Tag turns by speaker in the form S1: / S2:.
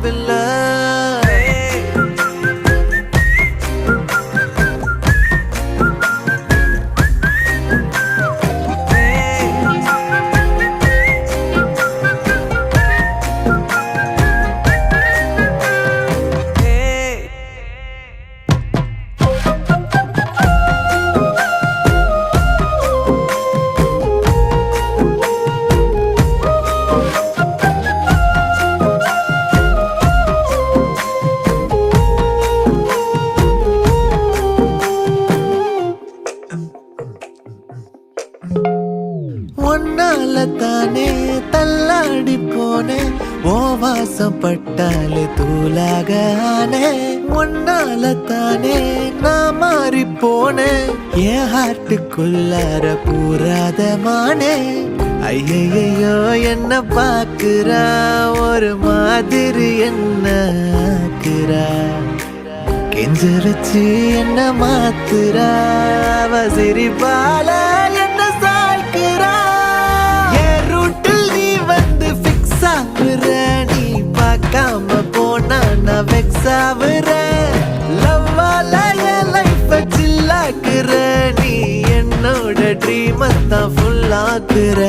S1: love இல்ல ஒன்னால தானே தள்ளாடி போனேன் ஓ வாசம் பட்டாலே தூளாக ஆனே ஒன்னால தானே நான் மாறி போனேன் என் ஹார்ட்டுக்குள்ளார பூராத மானே ஐயையோ என்ன பாக்குறா ஒரு மாதிரி என்ன ஆக்குறா கெஞ்சரிச்சு என்ன மாத்துறா அவ சிரிப்பால என்ன சாய்க்கிறா என் ரூட்டில் நீ வந்து ஃபிக்ஸ் ஆகுற நீ பார்க்காம போனா நான் வெக்ஸ் ஆகுற லவ்வால என் லைஃப சில்லாக்குற நீ என்னோட ட்ரீம் தான் ஃபுல் ஆக்குற